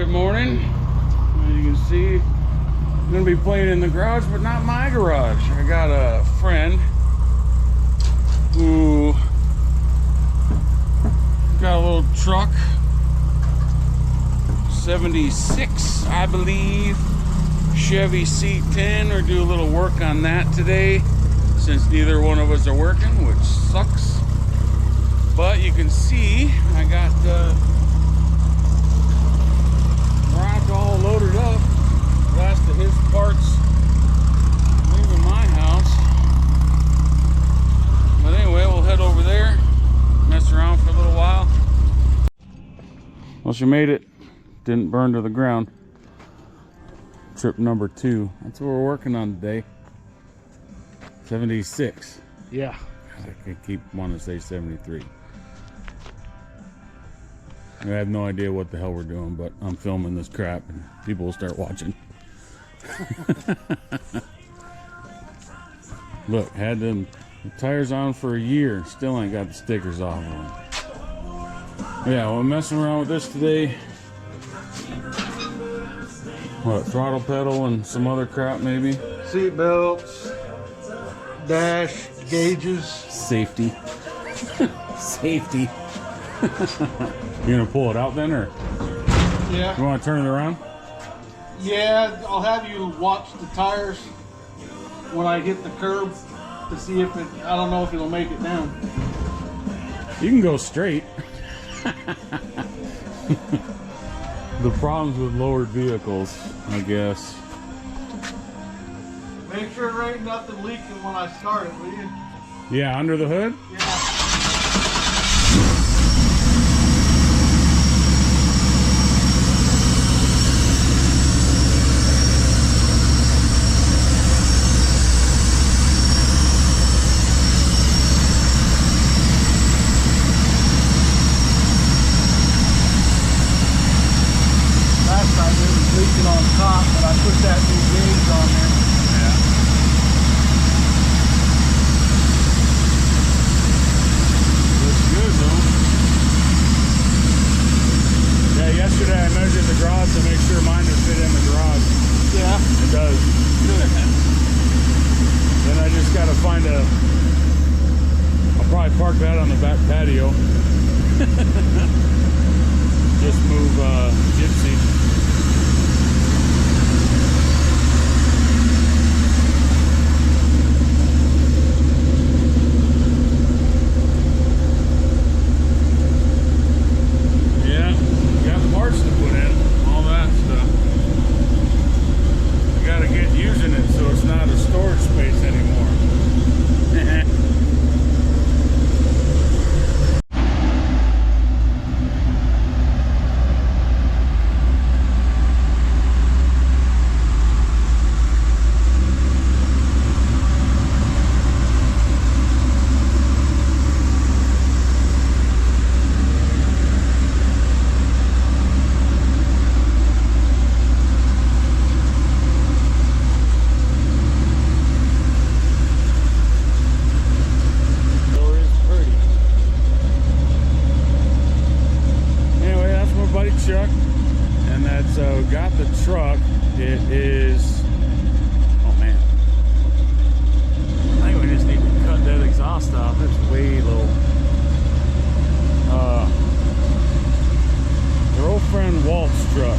Good morning. As you can see, I'm gonna be playing in the garage, but not my garage. I got a friend who got a little truck, 76, I believe, Chevy C10. We're do a little work on that today, since neither one of us are working, which sucks. But you can see I got rock all loaded up. Last of his parts leaving my house. But anyway, we'll head over there, mess around for a little while. Well, she made it. Didn't burn to the ground. Trip number 2. That's what we're working on today. 76. Yeah. I could keep wanting to say 73. I have no idea what the hell we're doing, but I'm filming this crap and people will start watching. Look, had the tires on for a year, still ain't got the stickers off of them. Yeah, we're messing around with this today. What, throttle pedal and some other crap maybe? Seat belts, dash, gauges. Safety. Safety. You gonna pull it out then, or Yeah. you want to turn it around? Yeah, I'll have you watch the tires when I hit the curb to see if it, I don't know if it'll make it down. You can go straight. The problems with lowered vehicles, I guess. Make sure there ain't nothing leaking when I start it, will you? Yeah, under the hood? Yeah. Last time it was leaking on top, but I put that new gauge on there. Yeah. Looks good though. Yeah, yesterday I measured the garage to make sure mine would fit in the garage. Yeah. It does. Then I just gotta find a... I'll probably park that on the back patio. Just move Gypsy. Yeah, got parts to put in, all that stuff. You gotta get using it so it's not a storage space anymore. Truck, and that's got the truck. It is, oh man, I think we just need to cut that exhaust off. It's way low. Our old friend Walt's truck,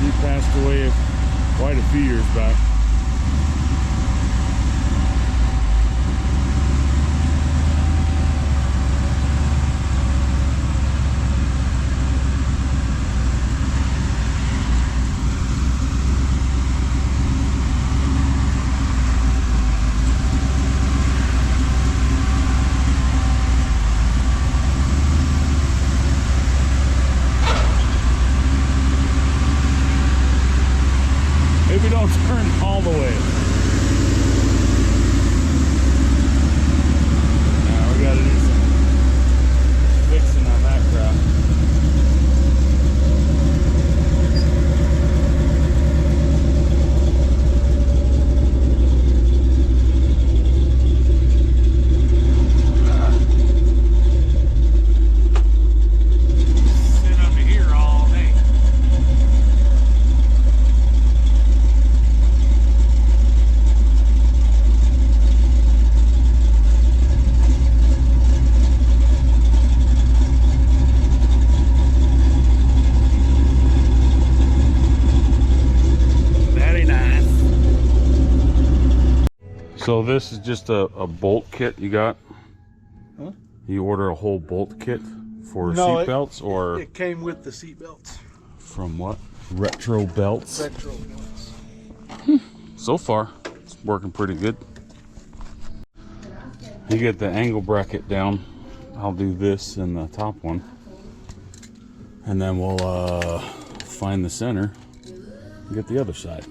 he passed away quite a few years back. Maybe don't turn all the way. So this is just a bolt kit you got? Huh? You order a whole bolt kit for No, seat belts, or it came with the seat belts. from what? Retro belts? Retro belts. So far, it's working pretty good. You get the angle bracket down. I'll do this in the top one. And then we'll find the center and get the other side.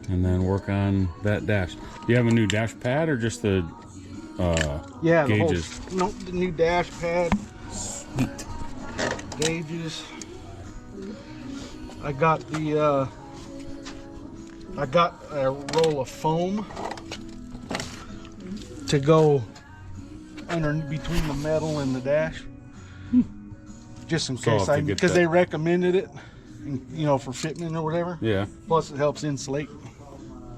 And then work on that dash. Do you have a new dash pad or just the Yeah, gauges? The new dash pad. Sweet. Gauges. I got the I got a roll of foam to go under between the metal and the dash, just in So I'll case have to get because that. they recommended it, you know, for fitment or whatever. Yeah. Plus it helps insulate.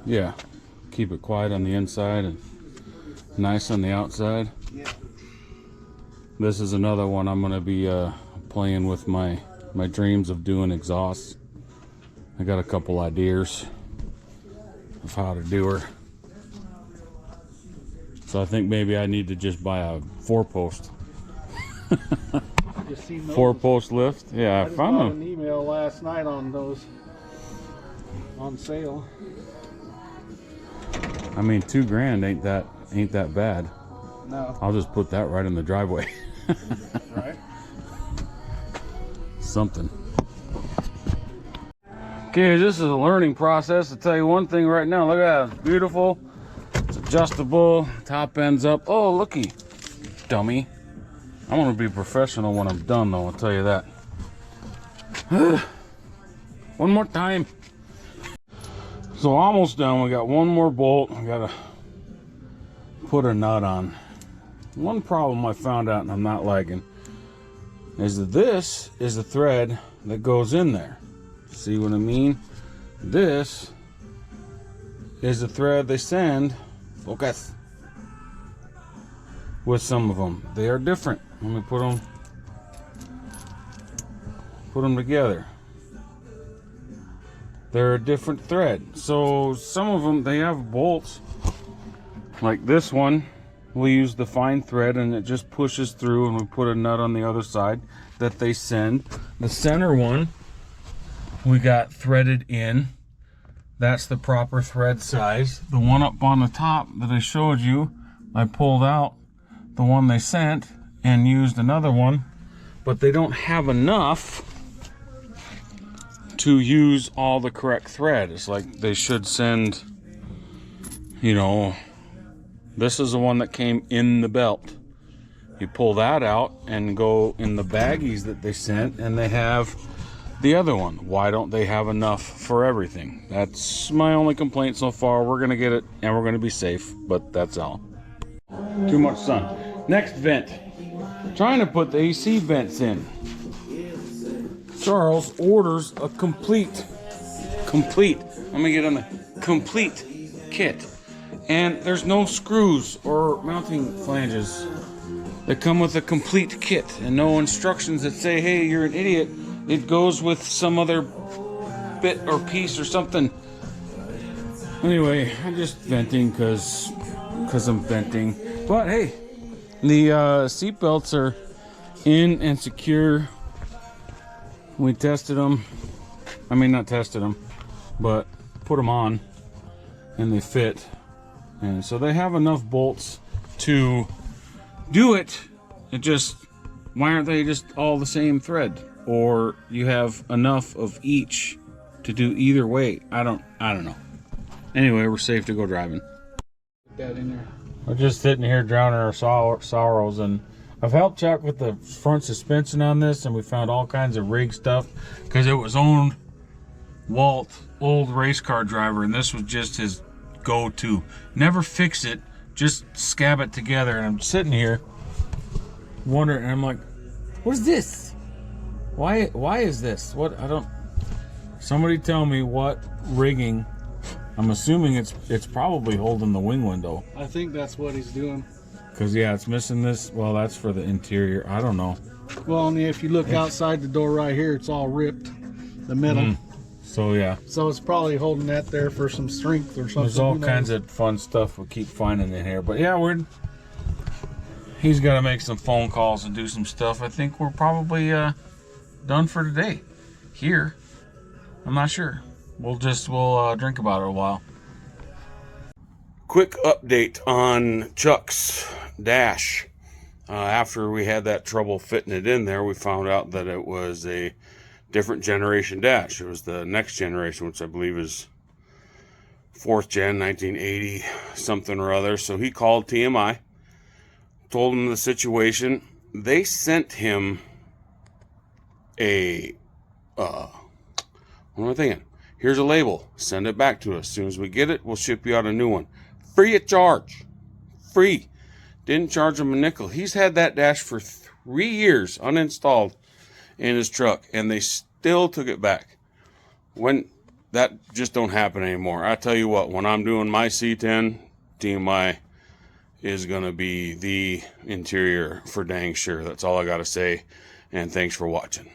Yeah. Keep it quiet on the inside and nice on the outside. Yeah. This is another one I'm gonna be playing with my dreams of doing exhausts. I got a couple ideas of how to do her. So I think maybe I need to just buy a 4-post. Just seen those. 4-post lift. Yeah, I I just found got them. an email last night on those on sale. I mean, $2,000 ain't that bad. No. I'll just put that right in the driveway. Right. Something. Okay, this is a learning process. I'll tell you one thing right now. Look at that. It's beautiful. It's adjustable. Top ends up. Oh, looky. Dummy. I want to be professional when I'm done, though. I'll tell you that. One more time. So almost done. We got one more bolt. I got to put a nut on. One problem I found out, and I'm not liking, is that this is the thread that goes in there. See what I mean? This is the thread they send. Focus. With some of them, they are different. Let me put them together. They're a different thread. So some of them, they have bolts. Like this one, we use the fine thread and it just pushes through, and we put a nut on the other side that they send. The center one, we got threaded in. That's the proper thread size. The one up on the top that I showed you, I pulled out the one they sent and used another one, but they don't have enough to use all the correct thread. It's like they should send, you know, this is the one that came in the belt. You pull that out and go in the baggies that they sent, and they have the other one. Why don't they have enough for everything? That's my only complaint so far. We're gonna get it and we're gonna be safe, but that's all. Too much sun. Next vent. Trying to put the AC vents in. Charles orders a complete, let me get on the complete kit. And there's no screws or mounting flanges that come with a complete kit, and no instructions that say, hey, you're an idiot. It goes with some other bit or piece or something. Anyway, I'm just venting because I'm venting. But hey, the seat belts are in and secure. We tested them. I mean, not tested them, but put them on, and they fit. And so they have enough bolts to do it. It just, why aren't they just all the same thread? Or you have enough of each to do either way. I don't know. Anyway, we're safe to go driving. Put that in there. We're just sitting here drowning our sorrows, and I've helped Chuck with the front suspension on this, and we found all kinds of rig stuff because it was owned Walt, old race car driver, and this was just his go-to. Never fix it, just scab it together. And I'm sitting here wondering, and I'm like, what is this? Why is this? What? I don't. Somebody tell me what rigging. I'm assuming it's probably holding the wing window. I think that's what he's doing. Cause yeah, it's missing this. Well, that's for the interior. I don't know. Well, and if you look outside the door right here, it's all ripped. The metal. So yeah, So it's probably holding that there for some strength or something. there's all who knows? kinds of fun stuff we keep finding in here. But yeah, he's got to make some phone calls and do some stuff. I think we're probably done for today. Here, I'm not sure. We'll drink about it a while. Quick update on Chuck's dash. After we had that trouble fitting it in there, we found out that it was a different generation dash. It was the next generation, which I believe is 4th gen, 1980 something or other. So he called TMI, told him the situation. They sent him a what am I thinking? Here's a label. Send it back to us. As soon as we get it, we'll ship you out a new one. Free of charge. Free. Didn't charge him a nickel. He's had that dash for 3 years uninstalled in his truck, and they still took it back. When that just don't happen anymore. I tell you what, when I'm doing my C10, TMI is going to be the interior for dang sure. That's all I got to say, and thanks for watching.